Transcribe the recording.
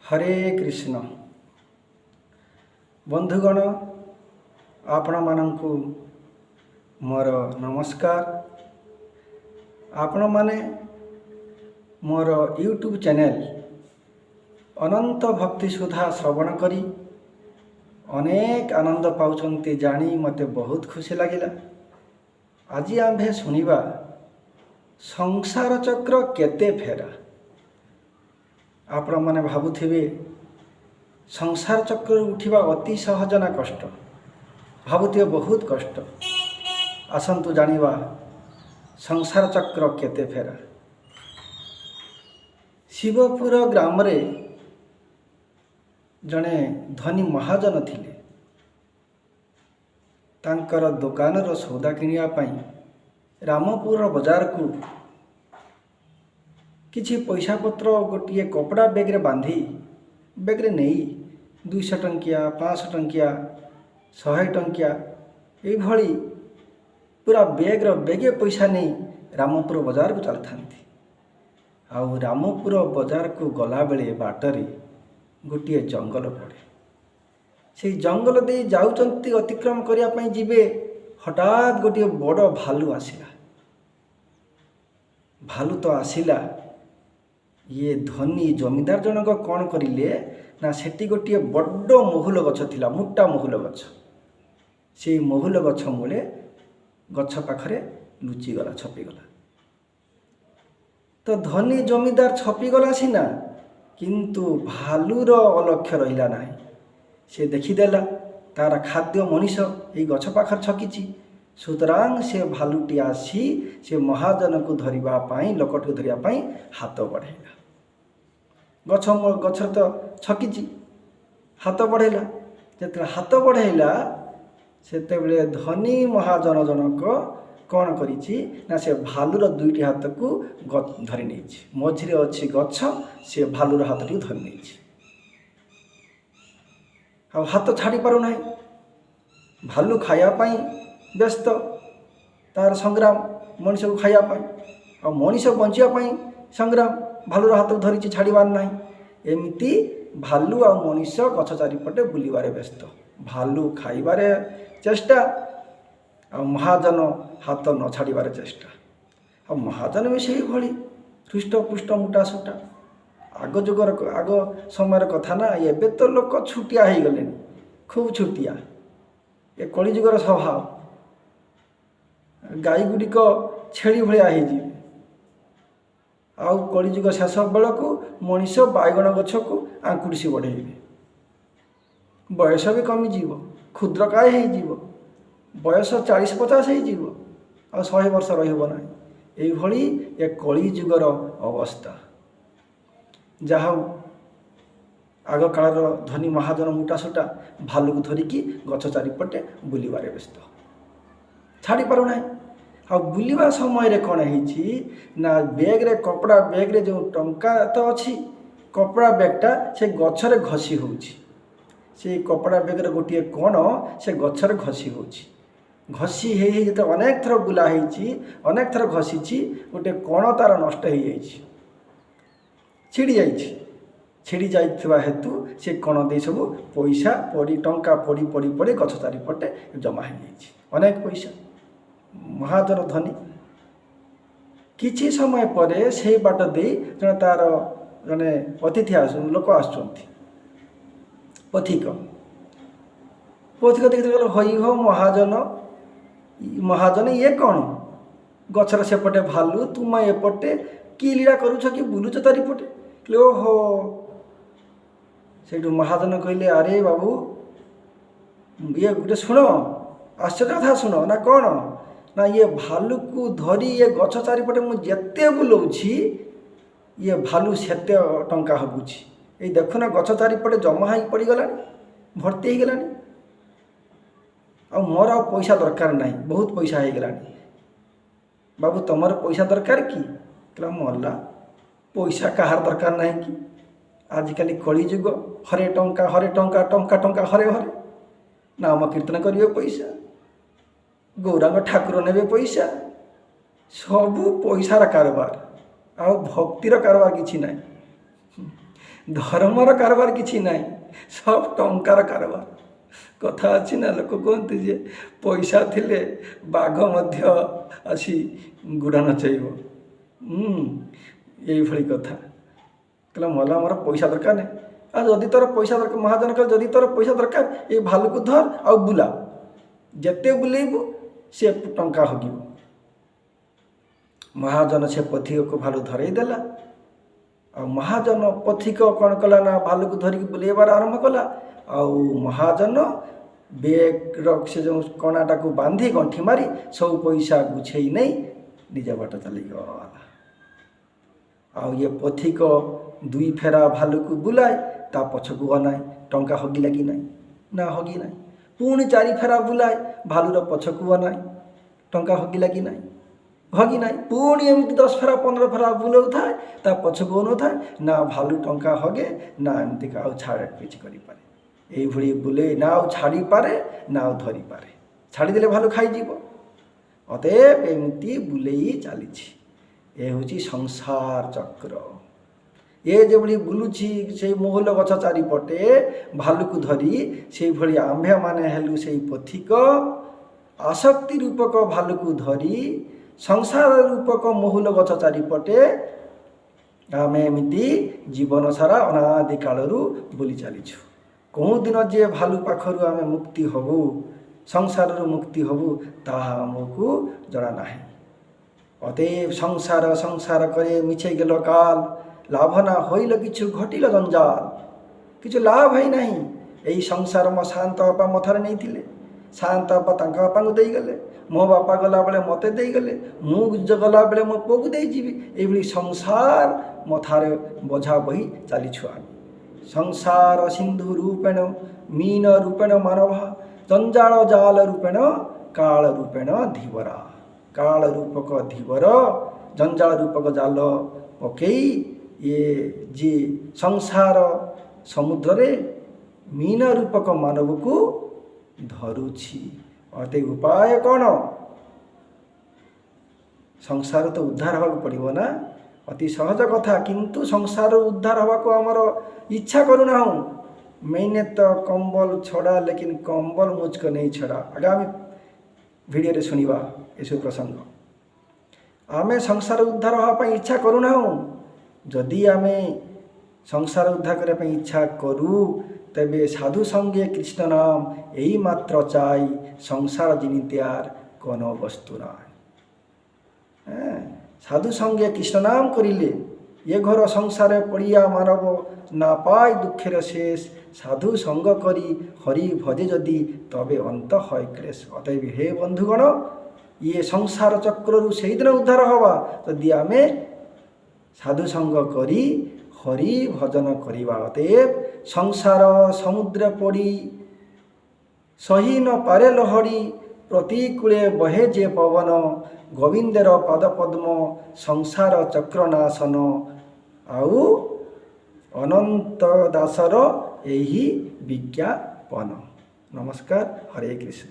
हरे कृष्ण बंधुगण आपण मानंकु मोर नमस्कार। आपण माने मोर यूट्यूब चैनल अनंत भक्ति सुधा श्रवण करी अनेक आनंद पाउछन्ति जानी मते बहुत खुशी लागिला। आज आम्भे सुनिबा संसार चक्र केते फेरा। आपण माने भाबुथिबे संसार चक्र उठिबा अति सहज ना कष्ट, भाबुथिबे बहुत कष्ट। आसंतु जानिबा संसार चक्र केते फेरा। शिवपुर ग्राम रे जणे धनी महाजन थिले। तांकर दुकान रो सौदा किनिया पई रामपुर बाजार को किछि पैसा पत्र गोटे कपड़ा बेग रे बांधी बेग रे नहीं 200 टंकिया 500 टंकिया 100 टंकिया ये पूरा बेग रो बेगे पैसा नहीं रामपुर बाजार को चल थांती। आउ रामपुर बाजार को गला बेले बाटरे गोटे जंगल पड़े। से जंगल दे जाउचंती अतिक्रम करिया पई जिबे हठात गोटे बड़ भालू आसिला। भालू तो आसिला, ये धनी जमीदार जनक कौन करिले ना सेठी गोटे बड़ महुल गछ थिला, मोटा महुल गछ। से महुल गछ मूले गछ पाखरे लुचिगला, छपिगला। तो धनी जमीदार छपिगला सिना, किंतु भालूर अलक्ष्य रहिला नाही। से देखिदेला तार खाद्य मनीष ये गछ पाखर छकिछि। सुतरां से भालुटी आसी से महाजन को धरिबा पाई लोकट को धरिबा पाई हाथ बढ़ेला। गछ तो छकिछि, हाथ बढ़ेला। जेते हाथ बढ़ेला सेते बेले धनी महाजन जनक कौन करिछि ना से भालुर दुईटी हाथ को धरि नेछि। मझिरे अछि गछ, से भालुर हाथ को धरि नेछि। आ हाथ छाड़ी पारु नाही। भालू खाया पाई व्यस्त, तार संग्राम मनीष को खाया पाई, आ मनीष बंचिया पाई संग्राम। भालुर हाथ धरिछि, छाड़ीबार नाही। एमती भालू आ मनीष गछ चारिपटे बुलिबारे व्यस्त। भालू खाइबारे चेष्टा, आ महाजन हाथ न छाड़ीबारे चेष्टा। आ महाजन भी से भली हृष्टपुष्ट मोटा सोटा। आग जुगर आग समय कथा ना, एबे तो लोक छुटिया हो गले, खूब छुटिया। ये कलिजुगर स्वभाव। गाई गुड़िक छेली भाया हो। आउ कलिजुग शेष बेलू मनीष बैगण गछ को आंकुड़ी बढ़ेबे। बयस भी कमिज, क्षुद्रकाय हो, बयस 40-50 हो, आ 100 वर्ष रहा। ये कलिजुगर अवस्था। जहा आग कालर धनी महाजन मोटा सोटा भालू को धरिकी गछ चारिपटे बुलिबारे व्यस्त, छाड़ी पारु नाही। आ बुलिबा समय रे कौन है ना बेग रे कपड़ा बेग रे जो टंका तो अच्छी कपड़ा बेगटा से गछरे घसी होउछि। से कपड़ा बेग रे गोटे कोण से गछरे घसी होउछि। घसी हे जते अनेक थर बुला हेछि, अनेक थर घसीछि, गोटे कोण तार नष्ट हो जाइछि, छिड़ी जाइछि। छिड़ी जाइथिबा हेतु से कोण दे सब पैसा पड़ी टंका पड़ी पड़ी पड़ी गछ चारिपटे जमा हो जाइछि, अनेक पैसा। महाजन धनी किछि समय परे से बाट दे जने तार जने अतिथि लोक आसुचंती, पथिक पथिक देखते हई हो महाजन महाजन ये कौन गछर सेपटे भालू, तुम एपटे कि लीला करुछ कि बुलुच चारिपटे। ओहो से महाजन कहले, अरे बाबू ये गोटे शुण, आश्चर्य कथा शुण ना कौन ना ये भालू को धरी ये गछ चारिपटे मुझे बुलाऊँगी, ये भालू सेते टंका हबुची। ये देखु ना गछ चारिपटे जमा हो पड़गला, भर्ती हो गलानी। आ मोर आ पैसा दरकार नहीं, बहुत पैसा हो गलानी। बाबू तुमर पैसा दरकार कि? कहला मरला पैसा कहार दरकार नहीं कि? आजिकल कलिजुग, हरे टंका हरे टंका, टंका टंका हरे हरे। नाम कीर्तन करिए पैसा, गौरांग ठाकुर नेबे पैसा, सबू पैसार कारोबार। आ भक्तिर कारोबार किछि नहीं। ଧର୍ମର କାରବାର କିଛି ନାହିଁ, ସବୁ ଟଙ୍କାର କାରବାର। କଥା ଅଛି ନା, ଲୋକ କୁହନ୍ତି ଯେ ପଇସା ଥିଲେ ବାଘ ମଧ୍ୟ ଆସି ଗୁଡ଼ା ନଚାଇବ। ଏଇଭଳି କଥା। କହିଲା ମଲା, ମୋର ପଇସା ଦରକାର ନାହିଁ। ଆଉ ଯଦି ତୋର ପଇସା ଦରକାର, ମହାଜନ କହିଲେ ଯଦି ତୋର ପଇସା ଦରକାର ଏ ଭାଲୁକୁ ଧର ଆଉ ବୁଲା, ଯେତେ ବୁଲେଇବୁ ସେ ଟଙ୍କା ହଗିବ। ମହାଜନ ସେ ପଥିକକୁ ଭାଲୁ ଧରେଇ ଦେଲା। ଆଉ ମହାଜନ ପଥିକ କ'ଣ କଲା ନା ଭାଲୁକୁ ଧରିକି ବୁଲେଇବାର ଆରମ୍ଭ କଲା। ଆଉ ମହାଜନ ବେଗର ସେ ଯେଉଁ କଣାଟାକୁ ବାନ୍ଧି ଗଣ୍ଠି ମାରି ସବୁ ପଇସା ଗୁଛେଇ ନେଇ ନିଜ ବାଟ ଚାଲିଗଲା। ଆଉ ଇଏ ପଥିକ ଦୁଇ ଫେରା ଭାଲୁକୁ ବୁଲାଏ, ତା ପଛକୁ ଅନାଏ ଟଙ୍କା ହଗିଲା କି ନାହିଁ, ନା ହଗି ନାହିଁ। ପୁଣି 4 ଫେରା ବୁଲାଏ, ଭାଲୁର ପଛକୁ ଅନାଏ ଟଙ୍କା ହଗିଲା କି ନାହିଁ, ହଗି ନାହିଁ। ପୁଣି ଏମିତି 10 ଫେରା 15 ଫେରା ବୁଲାଉଥାଏ, ତା ପଛକୁ ଅନଉଥାଏ, ନା ଭାଲୁ ଟଙ୍କା ହଗେ ନା ଏମିତିକା ଆଉ ଛାଡ଼ କିଛି କରିପାରେ। এইଭଳି ବୁଲେଇ ନା ଆଉ ଛାଡ଼ିପାରେ ନା ଆଉ ଧରିପାରେ। ଛାଡ଼ିଦେଲେ ଭାଲୁ ଖାଇଯିବ। ଅତଏବ ଏମିତି ବୁଲେଇ ଚାଲିଛି। ଏ ହେଉଛି ସଂସାର ଚକ୍ର। ଏ ଯେଭଳି ବୁଲୁଛି ସେଇ ମହୁଲ ଗଛ ଚାରିପଟେ ଭାଲୁକୁ ଧରି, ସେଇଭଳି ଆମ୍ଭେମାନେ ହେଲୁ ସେଇ ପଥିକ। ଆସକ୍ତି ରୂପକ ଭାଲୁକୁ ଧରି ସଂସାର ରୂପକ ମହୁଲ ଗଛ ଚାରିପଟେ ଆମେ ଏମିତି ଜୀବନ ସାରା ଅନାଦି କାଳରୁ ବୁଲି ଚାଲିଛୁ। କେଉଁଦିନ ଯେ ଭାଲୁ ପାଖରୁ ଆମେ ମୁକ୍ତି ହେବୁ, ସଂସାରରୁ ମୁକ୍ତି ହେବୁ, ତାହା ଆମକୁ ଜଣା ନାହିଁ। অতএব সংসার সংসার করে মিছে গেল কাল, লাভ না হইল কিছু ঘটিল জঞ্জাল। কিছু লাভ হয় ନାହିଁ। এই ସଂସାର ମୋ ସାଆନ୍ତ ବାପା ମଥାରେ ନେଇଥିଲେ, ସାଆନ୍ତ ବାପା ତାଙ୍କ ବାପାଙ୍କୁ ଦେଇଗଲେ, ମୋ ବାପା ଗଲାବେଳେ ମୋତେ ଦେଇଗଲେ, ମୁଁ ଗଲାବେଳେ ମୋ ପୁଅକୁ ଦେଇଯିବି। ଏଇଭଳି ସଂସାର ମଥାରେ ବୋଝା ବହି ଚାଲିଛୁ ଆମେ। ସଂସାର ସିନ୍ଧୁ ରୂପେଣ ମୀନ ରୂପେଣ ମାନବ, ଜଞ୍ଜାଳ ଜାଲ ରୂପେଣ କାଳ ରୂପେଣ ଧୀବରା। କାଳ ରୂପକ ଧୀବର ଜଞ୍ଜାଳ ରୂପକ ଜାଲ ପକେଇ ଇଏ ଯିଏ ସଂସାର ସମୁଦ୍ରରେ ମୀନ ରୂପକ ମାନବକୁ ଧରୁଛି। ଅତେ ଉପାୟ କ'ଣ? ସଂସାର ତ ଉଦ୍ଧାର ହେବାକୁ ପଡ଼ିବ ନା। ଅତି ସହଜ କଥା, କିନ୍ତୁ ସଂସାର ଉଦ୍ଧାର ହେବାକୁ ଆମର ଇଚ୍ଛା କରୁନାହୁଁ। मैंने तो कंबल छोड़ा लेकिन कंबल मुझको नहीं छोड़ा। आगामी भिडियो शुणा एसବୁ प्रसंग। आमे संसार उद्धार होगा इच्छा करूना। जदि आमे संसार उद्धार करने इच्छा करूँ, तेबे साधु संगे कृष्ण नाम यही मात्र चाई, संसार जिनित्यार कोनो वस्तु ना। साधु संगे कृष्ण नाम करिले ये घर संसार पड़िया मानव ना पाए दुखेर शेष। साधु संग करी हरि भजे जदि तबे अंत है क्लेश। अतएव हे बंधुगण, ये संसार चक्रु से दिन उद्धार हवा जदि आमे साधु संग करी हरि भजन करिबा। अतएव संसार समुद्र पड़ी सही न पारे लहड़ी, प्रतिकूले बहे जे पवन। गोविंदर पाद पद्म संसार चक्रनाशन, आउ अनंत दासर यही विज्ञापन। नमस्कार, हरे कृष्ण।